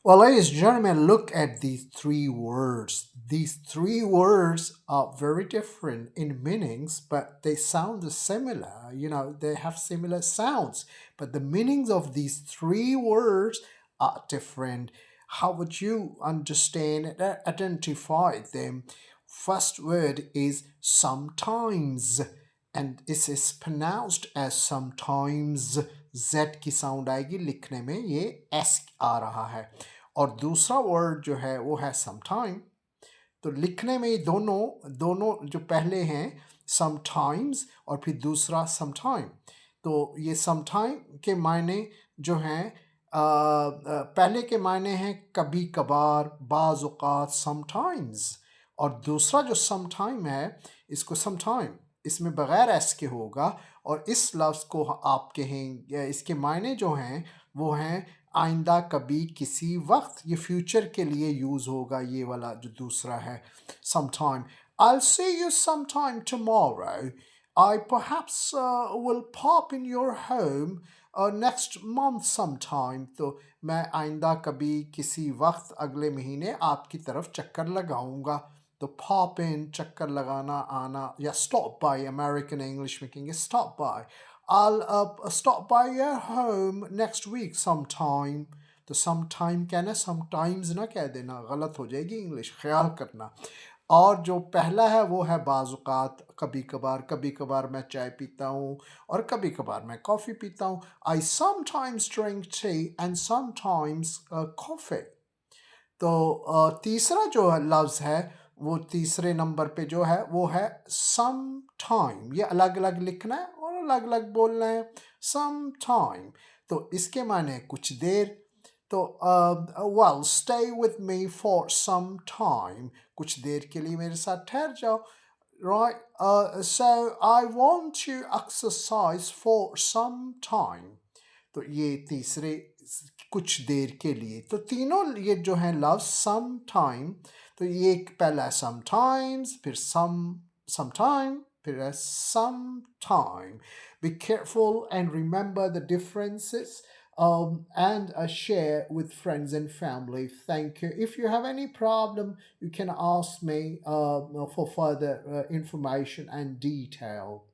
Well, ladies and gentlemen, look at these three words. These three words are very different in meanings, but they sound similar. They have similar sounds, but the meanings of these three words are different. How would you understand and identify them? First word is sometimes, and it is pronounced as sometimes. Z की sound आएगी, लिखने में ये S आ रहा है। और दूसरा word जो है वो है समटाइम। तो लिखने में ये दोनों दोनों जो पहले हैं समटाइम्स और फिर दूसरा समटाइम। तो ये समटाइम के मायने जो हैं पहले के मायने हैं कभी कभार, बाज़ औक़ात, समटाइम्स। और दूसरा जो समटाइम है, इसको समटाइम इसमें बगैर एस के होगा, और इस लफ्ज़ को आप कहेंगे, इसके मायने जो हैं वो हैं आइंदा, कभी, किसी वक्त। ये फ्यूचर के लिए यूज़ होगा, ये वाला जो दूसरा है sometime. I'll see you sometime tomorrow. I perhaps will pop in your home next month sometime. तो मैं आइंदा कभी किसी वक्त अगले महीने आपकी तरफ चक्कर लगाऊंगा। तो pop in चक्कर लगाना, आना, या stop by American English में कहेंगे stop by. I'll stop by your home next week sometime. तो sometime कहना, sometimes ना कह देना, गलत हो जाएगी इंग्लिश, ख्याल करना। और जो पहला है वो है बाज़ात, कभी कभार मैं चाय पीता हूँ और कभी कभार मैं कॉफ़ी पीता हूँ। I sometimes drink tea and sometimes coffee. तो तीसरा जो लफ्ज़ है वो तीसरे नंबर पे जो है वो है सम टाइम। ये अलग अलग लिखना है और अलग अलग बोलना है। सम टाइम तो इसके माने कुछ देर। तो well stay with me for some time, कुछ देर के लिए मेरे साथ ठहर जाओ। Right, so I want to exercise for some time. तो ये तीसरे कुछ देर के लिए। तो तीनों ये जो हैं लव सम टाइम, तो ये पहला है समटाइम्स, फिर sometime, फिर है sometime. Be careful and remember the differences, and share with friends and family. Thank you. If you have any problem, you can ask me for further information and detail.